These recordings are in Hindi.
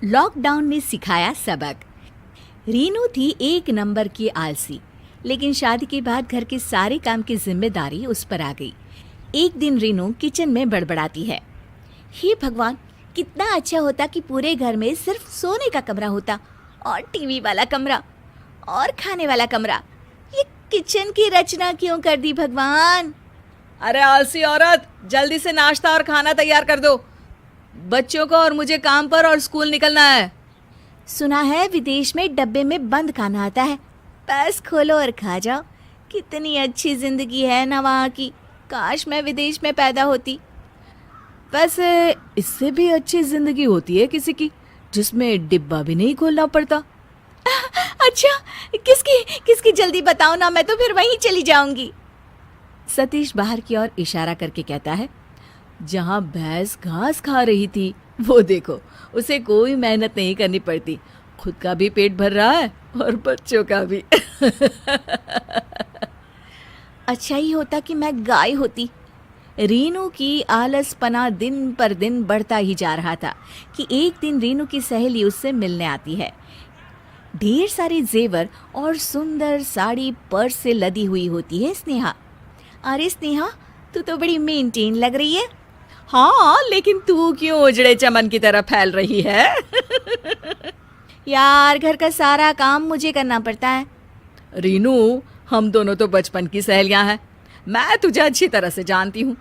लॉकडाउन ने सिखाया सबक। रीनू थी एक नंबर की आलसी, लेकिन शादी के बाद घर के सारे काम की जिम्मेदारी उस पर आ गई। एक दिन रीनू किचन में बड़बड़ाती है, हे भगवान, कितना अच्छा होता कि पूरे घर में सिर्फ सोने का कमरा होता और टीवी वाला कमरा और खाने वाला कमरा। ये किचन की रचना क्यों कर दी भगवान। अरे आलसी औरत, जल्दी से नाश्ता और खाना तैयार कर दो। बच्चों को और मुझे काम पर और स्कूल निकलना है। सुना है विदेश में डब्बे में बंद खाना आता है, बस खोलो और खा जाओ। कितनी अच्छी जिंदगी है ना वहाँ की, काश मैं विदेश में पैदा होती। वैसे इससे भी अच्छी जिंदगी होती है किसी की, जिसमें डिब्बा भी नहीं खोलना पड़ता। अच्छा, किसकी किसकी जल्दी बताओ ना, मैं तो फिर वहीं चली जाऊंगी। सतीश बाहर की ओर इशारा करके कहता है, जहाँ भैंस घास खा रही थी वो देखो, उसे कोई मेहनत नहीं करनी पड़ती, खुद का भी पेट भर रहा है और बच्चों का भी। अच्छा ही होता कि मैं गाय होती। रीनू की आलसपना दिन पर दिन बढ़ता ही जा रहा था कि एक दिन रीनू की सहेली उससे मिलने आती है। ढेर सारे जेवर और सुंदर साड़ी पर्स से लदी हुई होती है स्नेहा। अरे स्नेहा, तू तो बड़ी मेंटेन लग रही है। हाँ, लेकिन तू क्यों उजड़े चमन की तरह फैल रही है? यार, घर का सारा काम मुझे करना पड़ता है। रीनू, हम दोनों तो बचपन की सहेलियां हैं, मैं तुझे अच्छी तरह से जानती हूँ।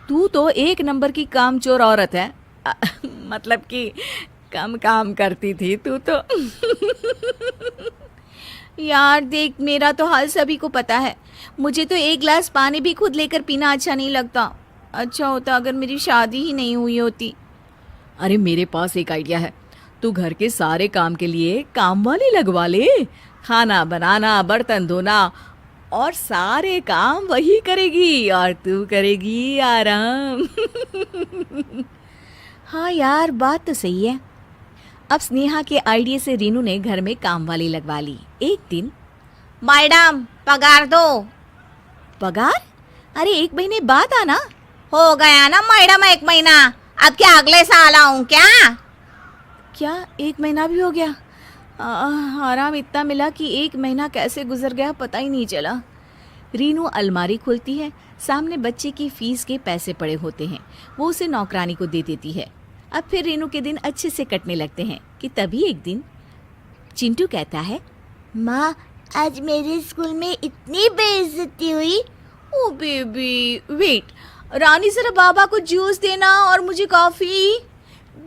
तू तो एक नंबर की कामचोर औरत है। मतलब कि कम काम करती थी तू तो। यार देख, मेरा तो हाल सभी को पता है। मुझे तो एक गिलास पानी भी खुद लेकर पीना अच्छा नहीं लगता। अच्छा होता अगर मेरी शादी ही नहीं हुई होती। अरे मेरे पास एक आइडिया है, तू घर के सारे काम के लिए काम वाली लगवा ले। खाना बनाना, बर्तन धोना और सारे काम वही करेगी और तू करेगी आराम। हाँ यार, बात तो सही है। अब स्नेहा के आइडिया से रीनू ने घर में काम वाली लगवा ली। एक दिन, मैडम पगार दो। पगार? अरे 1 महीने बाद आना। हो गया ना मैडम 1 महीना, अब क्या अगले साल आऊं क्या? क्या 1 महीना भी हो गया? आराम इतना मिला कि 1 महीना कैसे गुजर गया पता ही नहीं चला। रीनू अलमारी खोलती है, सामने बच्चे की फीस के पैसे पड़े होते हैं, वो उसे नौकरानी को दे देती है। अब फिर रीनू के दिन अच्छे से कटने लगते हैं कि तभी एक दिन चिंटू कहता है, माँ, आज मेरे स्कूल में इतनी बेइज्जती हुई। ओ बेबी वेट, रानी जरा बाबा को जूस देना और मुझे कॉफी।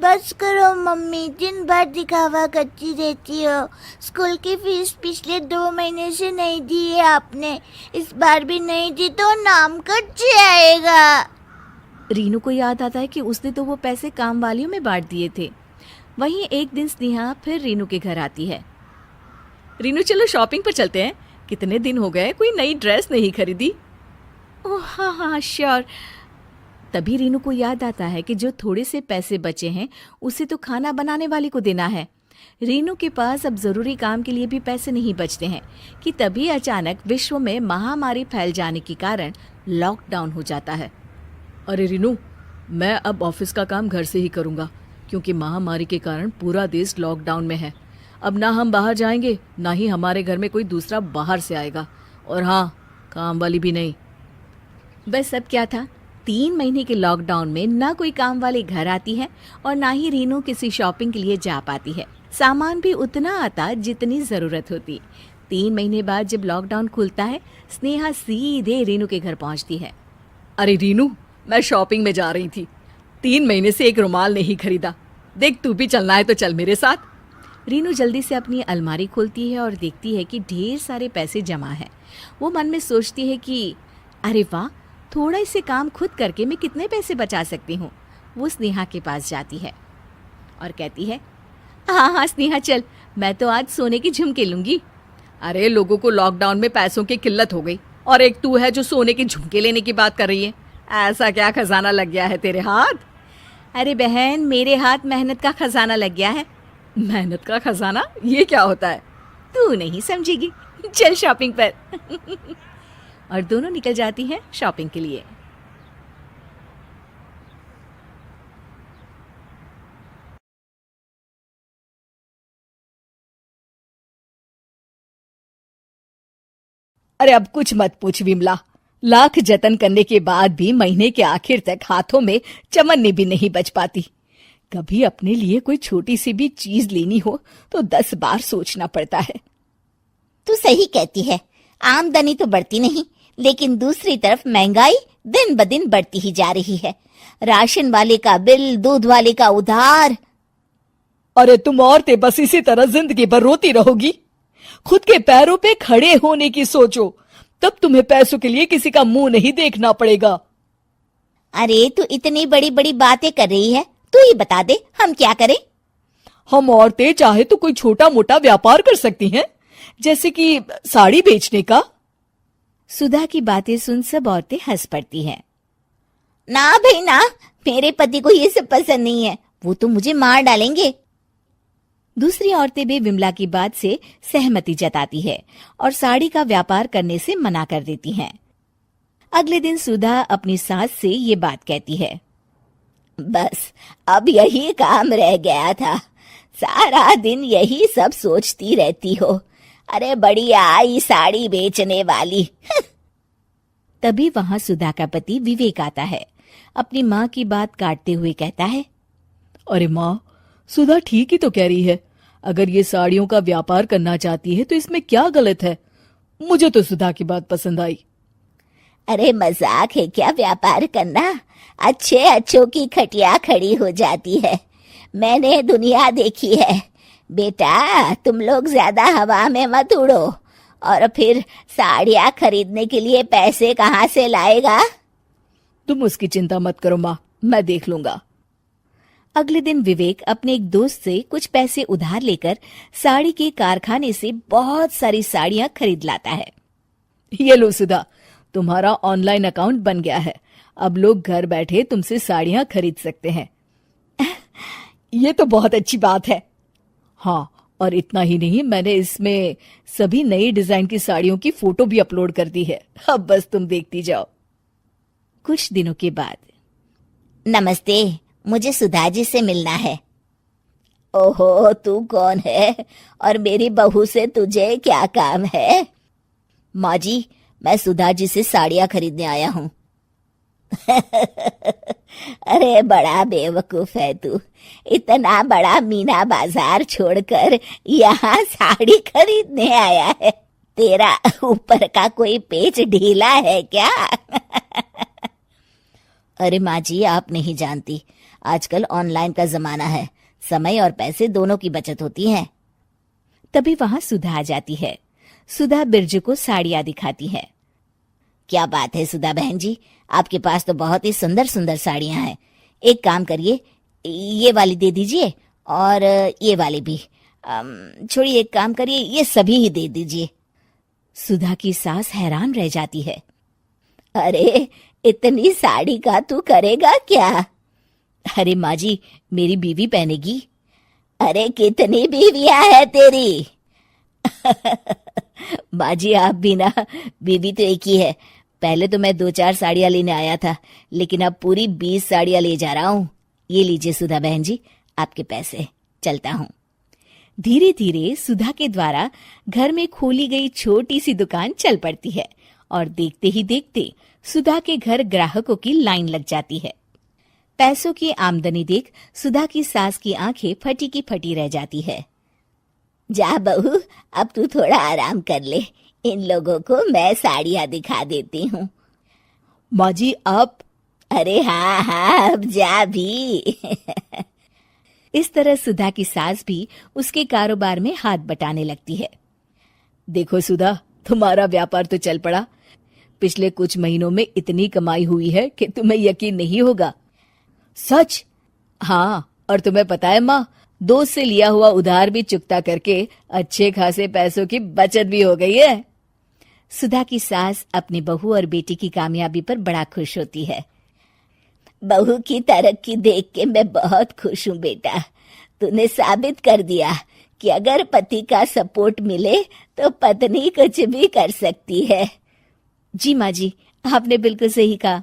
बस करो मम्मी, दिन भर दिखावा करती रहती हो। स्कूल की फीस पिछले 2 महीने से नहीं दी है आपने, इस बार भी नहीं दी तो नाम कट जाएगा। रीनू को याद आता है कि उसने तो वो पैसे काम वालियों में बांट दिए थे। वहीं एक दिन स्नेहा फिर रीनू के घर आती है। रीनू, चलो शॉपिंग पर चलते हैं, कितने दिन हो गए कोई नई ड्रेस नहीं खरीदी। ओह हाँ हाँ श्योर। तभी रीनू को याद आता है कि जो थोड़े से पैसे बचे हैं उसे तो खाना बनाने वाली को देना है। रीनू के पास अब जरूरी काम के लिए भी पैसे नहीं बचते हैं कि तभी अचानक विश्व में महामारी फैल जाने के कारण लॉकडाउन हो जाता है। अरे रीनू, मैं अब ऑफिस का काम घर से ही करूँगा, क्योंकि महामारी के कारण पूरा देश लॉकडाउन में है। अब ना हम बाहर जाएंगे, ना ही हमारे घर में कोई दूसरा बाहर से आएगा, और हाँ, काम वाली भी नहीं। बस अब क्या था, 3 महीने के लॉकडाउन में ना कोई काम वाली घर आती है और ना ही रीनू किसी शॉपिंग के लिए जा पाती है। सामान भी उतना आता जितनी ज़रूरत होती। 3 महीने बाद जब लॉकडाउन खुलता है, स्नेहा सीधे रीनू के घर पहुंचती है। अरे रीनू, मैं शॉपिंग में जा रही थी, 3 महीने से एक रुमाल नहीं खरीदा। देख, तू भी चलना है तो चल मेरे साथ। रीनू जल्दी से अपनी अलमारी खोलती है और देखती है कि ढेर सारे पैसे जमा हैं। वो मन में सोचती है कि अरे वाह, थोड़ा इसे काम खुद करके मैं कितने पैसे बचा सकती हूँ। वो स्नेहा के पास जाती है और कहती है, हाँ हाँ स्नेहा चल, मैं तो आज सोने की झुमके लूँगी। अरे लोगों को लॉकडाउन में पैसों की किल्लत हो गई, और एक तू है जो सोने के झुमके लेने की बात कर रही है। ऐसा क्या खजाना लग गया है तेरे हाथ? अरे बहन, मेरे हाथ मेहनत का खजाना लग गया है। मेहनत का खजाना? ये क्या होता है? तू नहीं समझेगी, चल शॉपिंग पर। और दोनों निकल जाती हैं शॉपिंग के लिए। अरे अब कुछ मत पूछ विमला, लाख जतन करने के बाद भी महीने के आखिर तक हाथों में चमन्नी भी नहीं बच पाती। कभी अपने लिए कोई छोटी सी भी चीज लेनी हो तो 10 बार सोचना पड़ता है। तू सही कहती है, आमदनी तो बढ़ती नहीं, लेकिन दूसरी तरफ महंगाई दिन ब दिन बढ़ती ही जा रही है। राशन वाले का बिल, दूध वाले का उधार। अरे तुम औरतें बस इसी तरह जिंदगी भर रोती रहोगी। खुद के पैरों पे खड़े होने की सोचो, तब तुम्हें पैसों के लिए किसी का मुंह नहीं देखना पड़ेगा। अरे तू इतनी बड़ी बड़ी बातें कर रही है, तू ही बता दे हम क्या करें। हम औरतें चाहे तो कोई छोटा मोटा व्यापार कर सकती हैं, जैसे कि साड़ी बेचने का। सुधा की बातें सुन सब औरतें हंस पड़ती हैं। ना भाई ना, मेरे पति को ये सब पसंद नहीं है, वो तो मुझे मार डालेंगे। दूसरी औरतें भी विमला की बात से सहमति जताती है और साड़ी का व्यापार करने से मना कर देती हैं। अगले दिन सुधा अपनी सास से ये बात कहती है। बस अब यही काम रह गया था, सारा दिन यही सब सोचती रहती हो। अरे बढ़िया आई साड़ी बेचने वाली। तभी वहां सुधा का पति विवेक आता है। अपनी माँ की बात काटते हुए कहता है, अरे माँ, सुधा ठीक ही तो कह रही है। अगर ये साड़ियों का व्यापार करना चाहती है तो इसमें क्या गलत है। मुझे तो सुधा की बात पसंद आई। अरे मजाक है क्या व्यापार करना? अच्छे अच्छों की खटिया खड़ी हो जाती है। मैंने दुनिया देखी है। बेटा तुम लोग ज्यादा हवा में मत उड़ो, और फिर साड़ियाँ खरीदने के लिए पैसे कहाँ से लाएगा? तुम उसकी चिंता मत करो माँ, मैं देख लूंगा। अगले दिन विवेक अपने एक दोस्त से कुछ पैसे उधार लेकर साड़ी के कारखाने से बहुत सारी साड़ियां खरीद लाता है। ये लो सुधा, तुम्हारा ऑनलाइन अकाउंट बन गया है। अब लोग घर बैठे तुमसे साड़ियां खरीद सकते हैं। ये तो बहुत अच्छी बात है। हाँ, और इतना ही नहीं, मैंने इसमें सभी नई डिजाइन की साड़ियों की फोटो भी अपलोड कर दी है। अब बस तुम देखती जाओ। कुछ दिनों के बाद, नमस्ते, मुझे सुधा जी से मिलना है। ओहो, तू कौन है और मेरी बहू से तुझे क्या काम है? माँ जी, मैं सुधा जी से साड़ियाँ खरीदने आया हूँ। अरे बड़ा बेवकूफ है तू, इतना बड़ा मीना बाजार छोड़कर यहाँ साड़ी खरीदने आया है। तेरा ऊपर का कोई पेच ढीला है क्या? अरे माँ जी, आप नहीं जानती, आजकल ऑनलाइन का जमाना है, समय और पैसे दोनों की बचत होती है। तभी वहां सुधा आ जाती है। सुधा बिरजू को साड़ियां दिखाती है। क्या बात है सुधा बहन जी, आपके पास तो बहुत ही सुंदर सुंदर साड़ियां हैं। एक काम करिए, ये वाली दे दीजिए और ये वाली भी। छोड़िए, एक काम करिए, ये सभी ही दे दीजिए। सुधा की सास हैरान रह जाती है। अरे इतनी साड़ी का तू करेगा क्या? अरे माँ जी, मेरी बीवी पहनेगी। अरे कितनी बीवियां है तेरी? माँ जी, आप भी ना, बीवी तो एक ही है। पहले तो मैं 2-4 साड़ियाँ लेने आया था, लेकिन अब पूरी 20 साड़ियाँ ले जा रहा हूँ। ये लीजिए सुधा बहन जी, आपके पैसे, चलता हूँ। धीरे धीरे सुधा के द्वारा घर में खोली गई छोटी सी दुकान चल पड़ती है और देखते ही देखते सुधा के घर ग्राहकों की लाइन लग जाती है। पैसों की आमदनी देख सुधा की सास की आंखें फटी की फटी रह जाती है। जा बहू, अब तू थोड़ा आराम कर ले, इन लोगों को मैं साड़ियाँ दिखा देती हूँ। माँ जी आप? अरे हाँ हाँ, अब जा भी। इस तरह सुधा की सास भी उसके कारोबार में हाथ बटाने लगती है। देखो सुधा, तुम्हारा व्यापार तो चल पड़ा। पिछले कुछ महीनों में इतनी कमाई हुई है कि तुम्हें यकीन नहीं होगा। सच? हाँ, और तुम्हें पता है माँ, दोस्त से लिया हुआ उधार भी चुकता करके अच्छे खासे पैसों की बचत भी हो गई है। सुधा की सास अपनी बहू और बेटी की कामयाबी पर बड़ा खुश होती है। बहू की तरक्की देख के मैं बहुत खुश हूँ बेटा। तूने साबित कर दिया कि अगर पति का सपोर्ट मिले तो पत्नी कुछ भी कर सकती है। जी माँ जी, आपने बिल्कुल सही कहा।